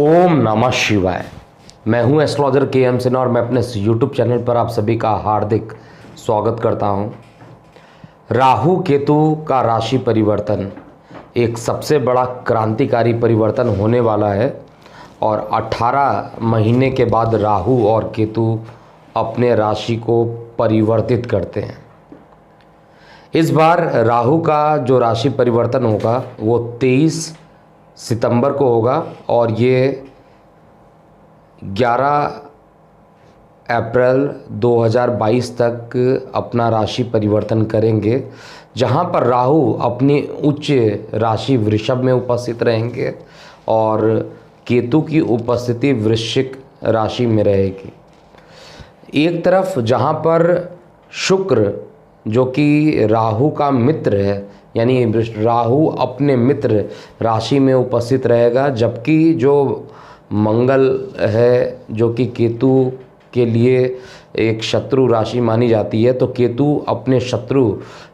ओम नमः शिवाय। मैं हूं एस्ट्रोलॉजर के एम सिन्हा और मैं अपने यूट्यूब चैनल पर आप सभी का हार्दिक स्वागत करता हूं। राहु केतु का राशि परिवर्तन एक सबसे बड़ा क्रांतिकारी परिवर्तन होने वाला है और 18 महीने के बाद राहु और केतु अपने राशि को परिवर्तित करते हैं। इस बार राहु का जो राशि परिवर्तन होगा वो 23 सितंबर को होगा और ये 11 अप्रैल 2022 तक अपना राशि परिवर्तन करेंगे, जहां पर राहु अपनी उच्च राशि वृषभ में उपस्थित रहेंगे और केतु की उपस्थिति वृश्चिक राशि में रहेगी। एक तरफ जहां पर शुक्र जो कि राहु का मित्र है, यानी राहु अपने मित्र राशि में उपस्थित रहेगा, जबकि जो मंगल है जो कि केतु के लिए एक शत्रु राशि मानी जाती है, तो केतु अपने शत्रु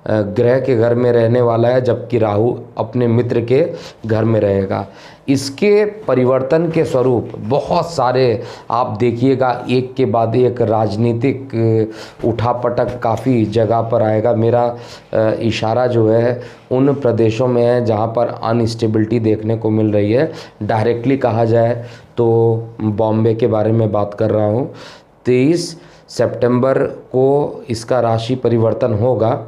ग्रह के घर में रहने वाला है, जबकि राहु अपने मित्र के घर में रहेगा। इसके परिवर्तन के स्वरूप बहुत सारे आप देखिएगा, एक के बाद एक राजनीतिक उठापटक काफ़ी जगह पर आएगा। मेरा इशारा जो है उन प्रदेशों में है जहाँ पर अनस्टेबिलिटी देखने को मिल रही है। डायरेक्टली कहा जाए तो बॉम्बे के बारे में बात कर रहा हूँ। 23 सितंबर को इसका राशि परिवर्तन होगा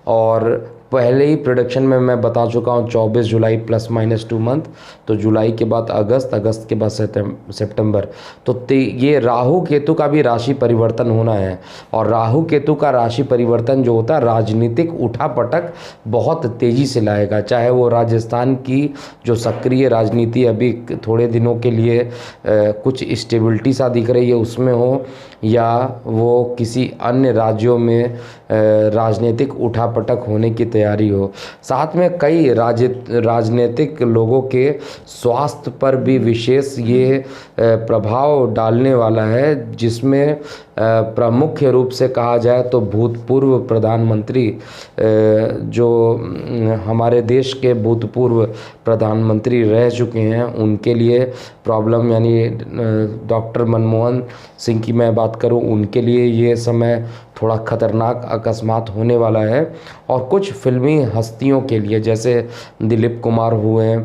और पहले ही प्रोडक्शन में मैं बता चुका हूँ 24 जुलाई ±2 मंथ, तो जुलाई के बाद अगस्त, अगस्त के बाद सितंबर, तो ये राहु केतु का भी राशि परिवर्तन होना है। और राहु केतु का राशि परिवर्तन जो होता है राजनीतिक उठापटक बहुत तेज़ी से लाएगा, चाहे वो राजस्थान की जो सक्रिय राजनीति अभी थोड़े दिनों के लिए कुछ स्टेबिलिटी सा दिख रही है उसमें हो, या वो किसी अन्य राज्यों में राजनीतिक उठापटक होने की तैयारी हो। साथ में कई राजनीतिक लोगों के स्वास्थ्य पर भी विशेष ये प्रभाव डालने वाला है, जिसमें प्रमुख रूप से कहा जाए तो भूतपूर्व प्रधानमंत्री जो हमारे देश के भूतपूर्व प्रधानमंत्री रह चुके हैं उनके लिए प्रॉब्लम, यानी डॉक्टर मनमोहन सिंह की मैं बात करूं, उनके लिए ये समय थोड़ा खतरनाक अकस्मात होने वाला है। और कुछ फिल्मी हस्तियों के लिए जैसे दिलीप कुमार हुए,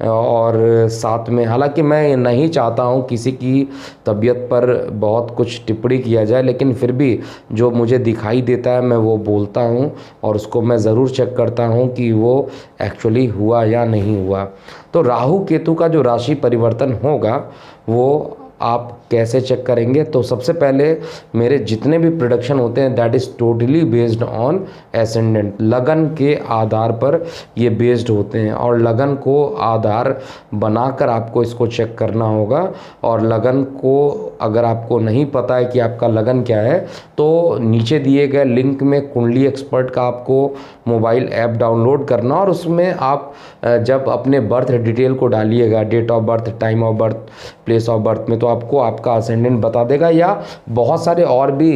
और साथ में हालांकि मैं नहीं चाहता हूं किसी की तबीयत पर बहुत कुछ टिप्पणी किया जाए, लेकिन फिर भी जो मुझे दिखाई देता है मैं वो बोलता हूं और उसको मैं ज़रूर चेक करता हूं कि वो एक्चुअली हुआ या नहीं हुआ। तो राहु केतु का जो राशि परिवर्तन होगा वो आप कैसे चेक करेंगे? तो सबसे पहले मेरे जितने भी प्रोडक्शन होते हैं that is totally based on ascendant, लगन के आधार पर ये बेस्ड होते हैं और लगन को आधार बनाकर आपको इसको चेक करना होगा। और लगन को अगर आपको नहीं पता है कि आपका लगन क्या है तो नीचे दिए गए लिंक में कुंडली एक्सपर्ट का आपको मोबाइल ऐप डाउनलोड करना, और उसमें आप जब अपने बर्थ डिटेल को डालिएगा, date of birth, time of birth, place of birth में, तो आपको आपका असेंडेंट बता देगा। या बहुत सारे और भी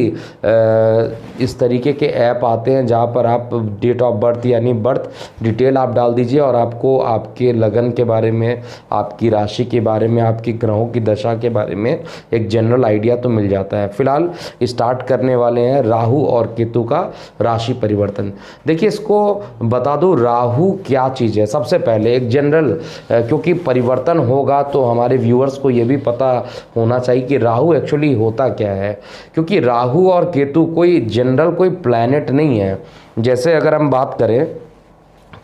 इस तरीके के ऐप आते हैं जहाँ पर आप डेट ऑफ बर्थ यानी बर्थ डिटेल आप डाल दीजिए और आपको आपके लगन के बारे में, आपकी राशि के बारे में, आपकी ग्रहों की दशा के बारे में एक जनरल आइडिया तो मिल जाता है। फिलहाल स्टार्ट करने वाले हैं राहु और केतु का राशि परिवर्तन। देखिए, इसको बता दूं राहु क्या चीज़ है। सबसे पहले एक जनरल, क्योंकि परिवर्तन होगा तो हमारे व्यूअर्स को ये भी पता होना चाहिए कि राहु एक्चुअली होता क्या है, क्योंकि राहु और केतु कोई जनरल कोई प्लैनेट नहीं है। जैसे अगर हम बात करें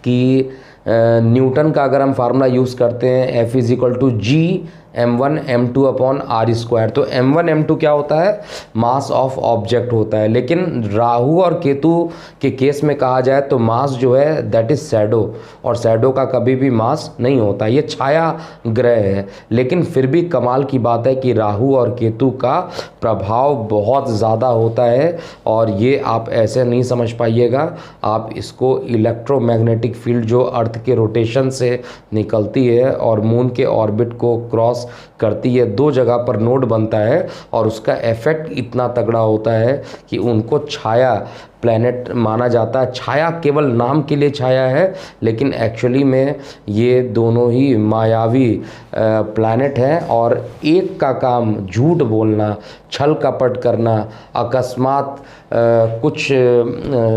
कि न्यूटन का अगर हम फार्मूला यूज़ करते हैं F = m1 m2/r², तो m1 m2 क्या होता है? मास ऑफ ऑब्जेक्ट होता है। लेकिन राहु और केतु के केस में कहा जाए तो मास जो है दैट इज़ शैडो, और शैडो का कभी भी मास नहीं होता, ये छाया ग्रह है। लेकिन फिर भी कमाल की बात है कि राहु और केतु का प्रभाव बहुत ज़्यादा होता है, और ये आप ऐसे नहीं समझ पाइएगा। आप इसको इलेक्ट्रोमैग्नेटिक फील्ड जो अर्थ के रोटेशन से निकलती है और मून के ऑर्बिट को क्रॉस करती है, दो जगह पर नोड बनता है और उसका इफेक्ट इतना तगड़ा होता है कि उनको छाया प्लैनेट माना जाता है। छाया केवल नाम के लिए छाया है, लेकिन एक्चुअली में ये दोनों ही मायावी प्लैनेट हैं। और एक का काम झूठ बोलना, छल कपट करना, अकस्मात कुछ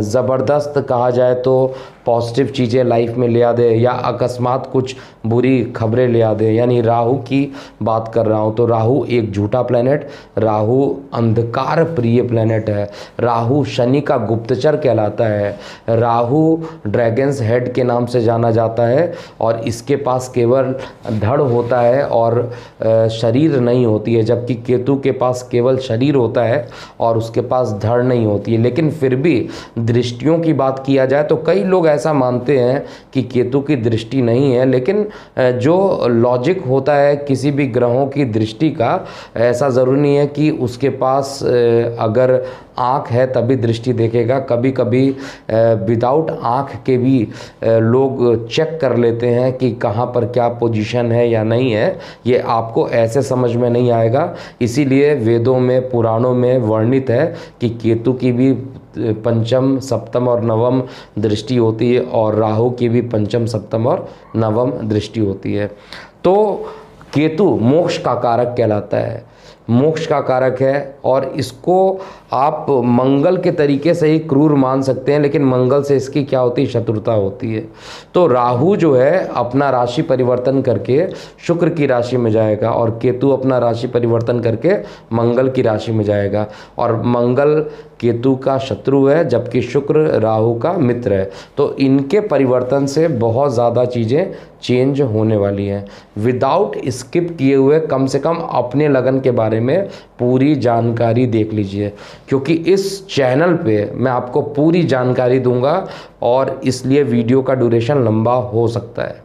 ज़बरदस्त कहा जाए तो पॉजिटिव चीज़ें लाइफ में ले आ दे, या अकस्मात कुछ बुरी खबरें ले आ दे। यानी राहु की बात कर रहा हूँ तो राहु एक झूठा प्लैनेट, राहु अंधकार प्रिय प्लैनेट है, राहु शनि का गुप्तचर कहलाता है, राहु ड्रैगन्स हेड के नाम से जाना जाता है, और इसके पास केवल धड़ होता है और शरीर नहीं होती है, जबकि केतु के पास केवल शरीर होता है और उसके पास धड़ नहीं होती है। लेकिन फिर भी दृष्टियों की बात किया जाए तो कई लोग ऐसा मानते हैं कि केतु की दृष्टि नहीं है, लेकिन जो लॉजिक होता है किसी भी ग्रहों की दृष्टि का, ऐसा ज़रूरी नहीं है कि उसके पास अगर आँख है तभी दृष्टि देखेगा। कभी कभी विदाउट आँख के भी लोग चेक कर लेते हैं कि कहाँ पर क्या पोजीशन है या नहीं है, ये आपको ऐसे समझ में नहीं आएगा। इसीलिए वेदों में, पुराणों में वर्णित है कि केतु की भी पंचम, सप्तम और नवम दृष्टि होती है, और राहु की भी पंचम, सप्तम और नवम दृष्टि होती है। तो केतु मोक्ष का कारक कहलाता है, मोक्ष का कारक है, और इसको आप मंगल के तरीके से ही क्रूर मान सकते हैं, लेकिन मंगल से इसकी क्या होती है, शत्रुता होती है। तो राहु जो है अपना राशि परिवर्तन करके शुक्र की राशि में जाएगा, और केतु अपना राशि परिवर्तन करके मंगल की राशि में जाएगा, और मंगल केतु का शत्रु है जबकि शुक्र राहु का मित्र है। तो इनके परिवर्तन से बहुत ज़्यादा चीज़ें चेंज होने वाली हैं। विदाउट स्किप किए हुए कम से कम अपने लगन के बारे में पूरी जानकारी देख लीजिए, क्योंकि इस चैनल पे मैं आपको पूरी जानकारी दूंगा और इसलिए वीडियो का ड्यूरेशन लंबा हो सकता है।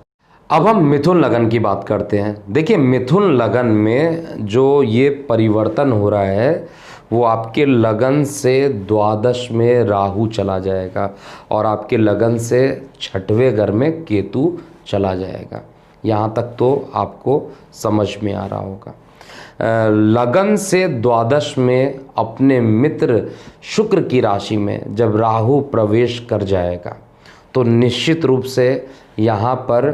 अब हम मिथुन लगन की बात करते हैं। देखिए, मिथुन लगन में जो ये परिवर्तन हो रहा है वो आपके लगन से द्वादश में राहु चला जाएगा, और आपके लगन से छठवें घर में केतु चला जाएगा। यहाँ तक तो आपको समझ में आ रहा होगा। लगन से द्वादश में अपने मित्र शुक्र की राशि में जब राहु प्रवेश कर जाएगा तो निश्चित रूप से यहाँ पर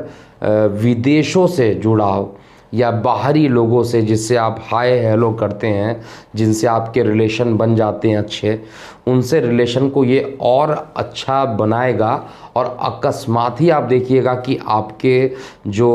विदेशों से जुड़ाव या बाहरी लोगों से, जिससे आप हाय हेलो करते हैं, जिनसे आपके रिलेशन बन जाते हैं अच्छे, उनसे रिलेशन को ये और अच्छा बनाएगा। और अकस्मात ही आप देखिएगा कि आपके जो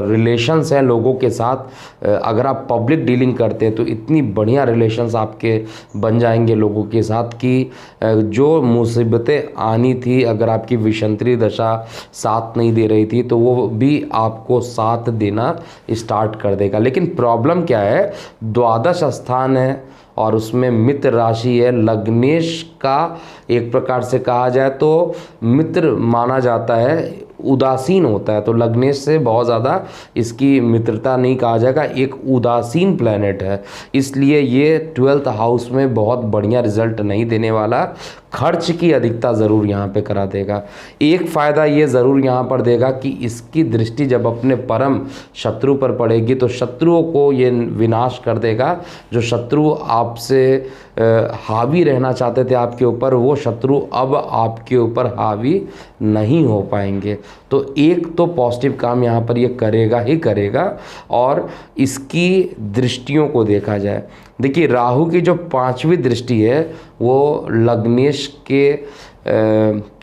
रिलेशंस हैं लोगों के साथ, अगर आप पब्लिक डीलिंग करते हैं तो इतनी बढ़िया रिलेशंस आपके बन जाएंगे लोगों के साथ कि जो मुसीबतें आनी थी, अगर आपकी विषंतरी दशा साथ नहीं दे रही थी तो वो भी आपको साथ देना स्टार्ट कर देगा। लेकिन प्रॉब्लम क्या है, द्वादश स्थान है और उसमें मित्र राशि है। लग्नेश का एक प्रकार से कहा जाए तो मित्र माना जाता है, उदासीन होता है, तो लग्नेश से बहुत ज़्यादा इसकी मित्रता नहीं कहा जाएगा, एक उदासीन प्लैनेट है। इसलिए ये 12th हाउस में बहुत बढ़िया रिजल्ट नहीं देने वाला, खर्च की अधिकता ज़रूर यहाँ पे करा देगा। एक फ़ायदा ये ज़रूर यहाँ पर देगा कि इसकी दृष्टि जब अपने परम शत्रु पर पड़ेगी तो शत्रुओं को ये विनाश कर देगा। जो शत्रु आपसे हावी रहना चाहते थे आपके ऊपर, वो शत्रु अब आपके ऊपर हावी नहीं हो पाएंगे। तो एक तो पॉजिटिव काम यहाँ पर ये करेगा ही करेगा। और इसकी दृष्टियों को देखा जाए, देखिए राहु की जो 5वीं दृष्टि है वो लग्नेश के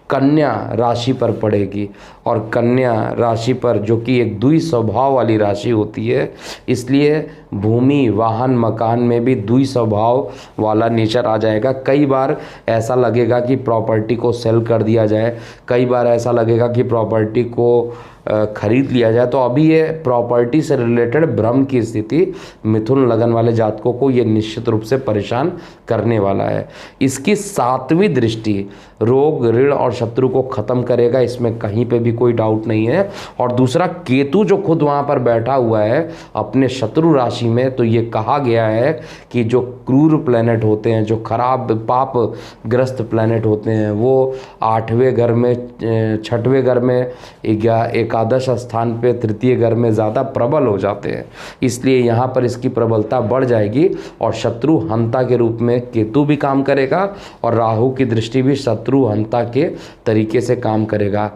कन्या राशि पर पड़ेगी, और कन्या राशि पर जो कि एक द्वि स्वभाव वाली राशि होती है, इसलिए भूमि, वाहन, मकान में भी द्वि स्वभाव वाला नेचर आ जाएगा। कई बार ऐसा लगेगा कि प्रॉपर्टी को सेल कर दिया जाए, कई बार ऐसा लगेगा कि प्रॉपर्टी को खरीद लिया जाए। तो अभी ये प्रॉपर्टी से रिलेटेड भ्रम की स्थिति मिथुन लगन वाले जातकों को ये निश्चित रूप से परेशान करने वाला है। इसकी 7वीं दृष्टि रोग, ऋण और शत्रु को ख़त्म करेगा, इसमें कहीं पे भी कोई डाउट नहीं है। और दूसरा, केतु जो खुद वहाँ पर बैठा हुआ है अपने शत्रु राशि में, तो ये कहा गया है कि जो क्रूर प्लैनेट होते हैं, जो खराब पाप ग्रस्त प्लैनेट होते हैं, वो 8वें घर में, 6वें घर में, एकादश एकादश स्थान पे तृतीय घर में ज़्यादा प्रबल हो जाते हैं, इसलिए यहाँ पर इसकी प्रबलता बढ़ जाएगी और शत्रु हंता के रूप में केतु भी काम करेगा और राहु की दृष्टि भी शत्रु हंता के तरीके से काम करेगा।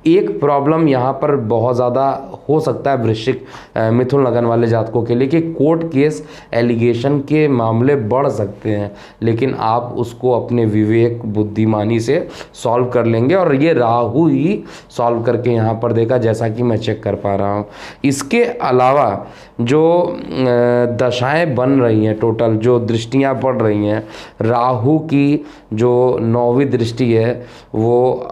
एक प्रॉब्लम यहाँ पर बहुत ज़्यादा हो सकता है वृश्चिक मिथुन लगन वाले जातकों के लिए कि कोर्ट केस एलिगेशन के मामले बढ़ सकते हैं, लेकिन आप उसको अपने विवेक बुद्धिमानी से सॉल्व कर लेंगे और ये राहु ही सॉल्व करके यहाँ पर देगा, जैसा कि मैं चेक कर पा रहा हूँ। इसके अलावा जो दशाएं बन रही हैं, टोटल जो दृष्टियाँ पड़ रही हैं, राहु की जो 9वीं दृष्टि है वो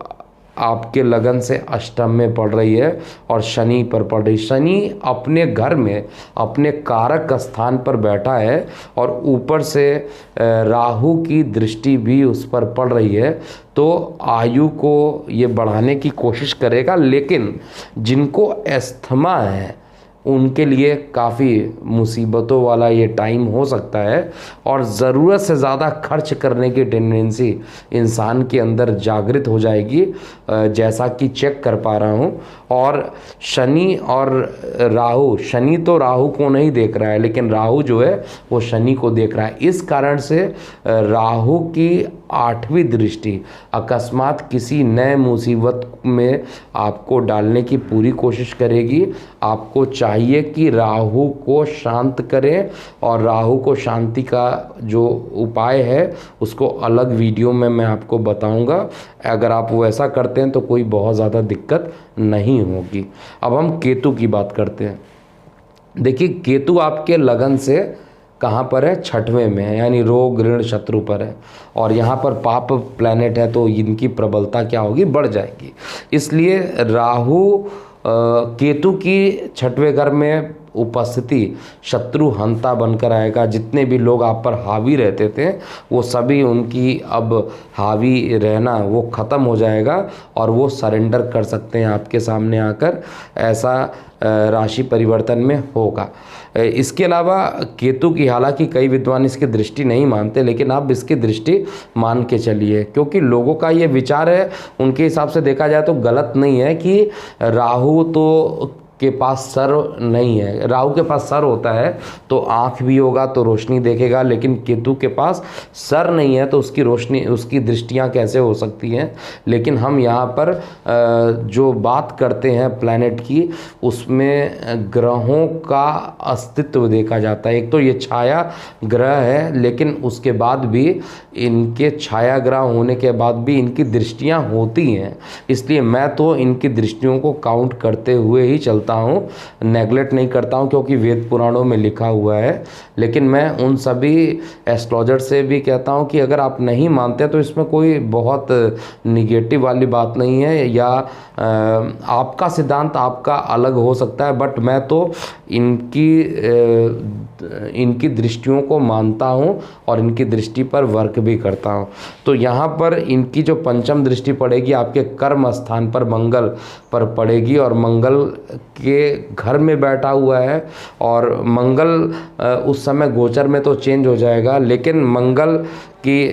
आपके लगन से अष्टम में पड़ रही है और शनि पर पड़ रही। शनि अपने घर में अपने कारक स्थान पर बैठा है और ऊपर से राहु की दृष्टि भी उस पर पड़ रही है, तो आयु को ये बढ़ाने की कोशिश करेगा। लेकिन जिनको एस्थमा है उनके लिए काफ़ी मुसीबतों वाला ये टाइम हो सकता है और ज़रूरत से ज़्यादा खर्च करने की टेंडेंसी इंसान के अंदर जागृत हो जाएगी, जैसा कि चेक कर पा रहा हूँ। और शनि और राहु, शनि तो राहु को नहीं देख रहा है लेकिन राहु जो है वो शनि को देख रहा है। इस कारण से राहु की 8वीं दृष्टि अकस्मात किसी नए मुसीबत में आपको डालने की पूरी कोशिश करेगी। आपको चाहिए कि राहु को शांत करें और राहु को शांति का जो उपाय है उसको अलग वीडियो में मैं आपको बताऊंगा। अगर आप वैसा करते हैं तो कोई बहुत ज़्यादा दिक्कत नहीं होगी। अब हम केतु की बात करते हैं। देखिए, केतु आपके लगन से कहाँ पर है? 6वें में है, यानी रोग ऋण शत्रु पर है और यहाँ पर पाप प्लैनेट है, तो इनकी प्रबलता क्या होगी? बढ़ जाएगी। इसलिए राहु केतु की 6वें घर में उपस्थिति शत्रु हंता बनकर आएगा। जितने भी लोग आप पर हावी रहते थे वो सभी, उनकी अब हावी रहना वो ख़त्म हो जाएगा और वो सरेंडर कर सकते हैं आपके सामने आकर। ऐसा राशि परिवर्तन में होगा। इसके अलावा केतु की, हालांकि कई विद्वान इसकी दृष्टि नहीं मानते, लेकिन आप इसकी दृष्टि मान के चलिए, क्योंकि लोगों का ये विचार है, उनके हिसाब से देखा जाए तो गलत नहीं है कि राहु तो के पास सर नहीं है। राहु के पास सर होता है तो आँख भी होगा तो रोशनी देखेगा, लेकिन केतु के पास सर नहीं है तो उसकी रोशनी, उसकी दृष्टियाँ कैसे हो सकती हैं। लेकिन हम यहाँ पर जो बात करते हैं प्लैनेट की, उसमें ग्रहों का अस्तित्व देखा जाता है। एक तो ये छाया ग्रह है, लेकिन उसके बाद भी इनके छाया ग्रह होने के बाद भी इनकी दृष्टियाँ होती हैं। इसलिए मैं तो इनकी दृष्टियों को काउंट करते हुए ही चलता हूँ, नेगलेक्ट नहीं करता हूँ, क्योंकि वेद पुराणों में लिखा हुआ है। लेकिन मैं उन सभी एस्ट्रोलॉजर से भी कहता हूँ कि अगर आप नहीं मानते तो इसमें कोई बहुत निगेटिव वाली बात नहीं है, या आपका सिद्धांत आपका अलग हो सकता है, बट मैं तो इनकी दृष्टियों को मानता हूँ और इनकी दृष्टि पर वर्क भी करता हूँ। तो यहाँ पर इनकी जो 5म दृष्टि पड़ेगी आपके कर्म स्थान पर, मंगल पर पड़ेगी और मंगल के घर में बैठा हुआ है। और मंगल उस समय गोचर में तो चेंज हो जाएगा, लेकिन मंगल की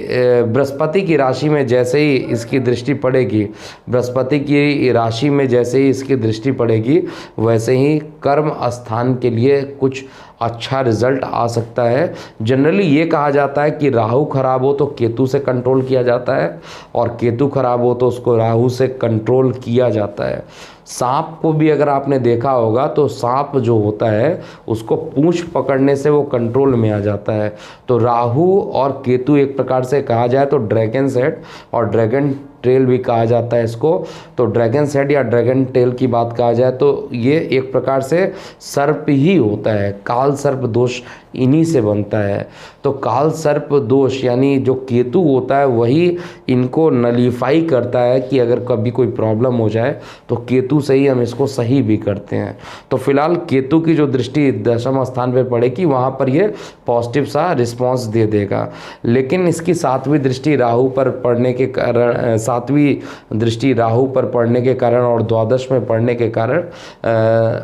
बृहस्पति की राशि में जैसे ही इसकी दृष्टि पड़ेगी, बृहस्पति की राशि में जैसे ही इसकी दृष्टि पड़ेगी, वैसे ही कर्म स्थान के लिए कुछ अच्छा रिजल्ट आ सकता है। जनरली ये कहा जाता है कि राहु खराब हो तो केतु से कंट्रोल किया जाता है और केतु खराब हो तो उसको राहु से कंट्रोल किया जाता है। सांप को भी अगर आपने देखा होगा तो सांप जो होता है उसको पूंछ पकड़ने से वो कंट्रोल में आ जाता है। तो राहु और केतु एक प्रकार से कहा जाए तो ड्रैगन सेट और ड्रैगन टेल भी कहा जाता है इसको। तो ड्रैगन सेट या ड्रैगन टेल की बात कहा जाए तो ये एक प्रकार से सर्प ही होता है। काल सर्प दोष इन्हीं से बनता है। तो काल सर्प दोष यानी जो केतु होता है वही इनको नलीफाई करता है कि अगर कभी कोई प्रॉब्लम हो जाए तो केतु से ही हम इसको सही भी करते हैं। तो फिलहाल केतु की जो दृष्टि 10वें स्थान पर पड़ेगी वहाँ पर ये पॉजिटिव सा रिस्पॉन्स दे देगा। लेकिन इसकी 7वीं दृष्टि राहु पर पड़ने के कारण, 7वीं दृष्टि राहु पर पड़ने के कारण और द्वादश में पड़ने के कारण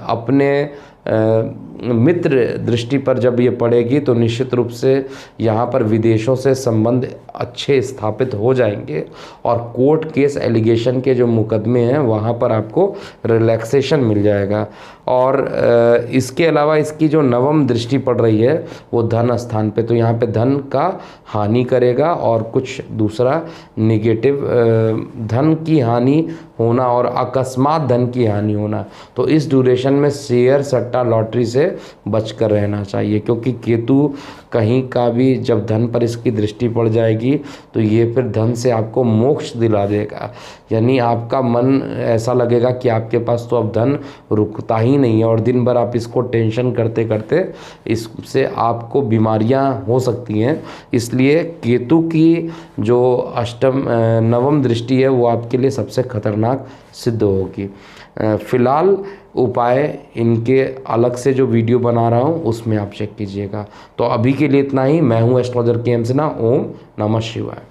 अपने मित्र दृष्टि पर जब ये पड़ेगी तो निश्चित रूप से यहाँ पर विदेशों से संबंध अच्छे स्थापित हो जाएंगे और कोर्ट केस एलिगेशन के जो मुकदमे हैं वहाँ पर आपको रिलैक्सेशन मिल जाएगा। और इसके अलावा इसकी जो नवम दृष्टि पड़ रही है वो धन स्थान पे, तो यहाँ पे धन का हानि करेगा और कुछ दूसरा निगेटिव धन की हानि होना और अकस्मात धन की हानि होना। तो इस ड्यूरेशन में शेयर सट्टा लॉटरी से बचकर रहना चाहिए, क्योंकि केतु कहीं का भी जब धन पर इसकी दृष्टि पड़ जाएगी तो ये फिर धन से आपको मोक्ष दिला देगा। यानी आपका मन ऐसा लगेगा कि आपके पास तो अब धन रुकता ही नहीं है और दिन भर आप इसको टेंशन करते करते इससे आपको बीमारियां हो सकती हैं। इसलिए केतु की जो नवम दृष्टि है वो आपके लिए सबसे खतरनाक सिद्ध होगी। फिलहाल उपाय इनके अलग से जो वीडियो बना रहा हूँ उसमें आप चेक कीजिएगा। तो अभी के लिए इतना ही। मैं हूँ एस्ट्रोलॉजर के एम सिन्हा। ओम नमः शिवाय।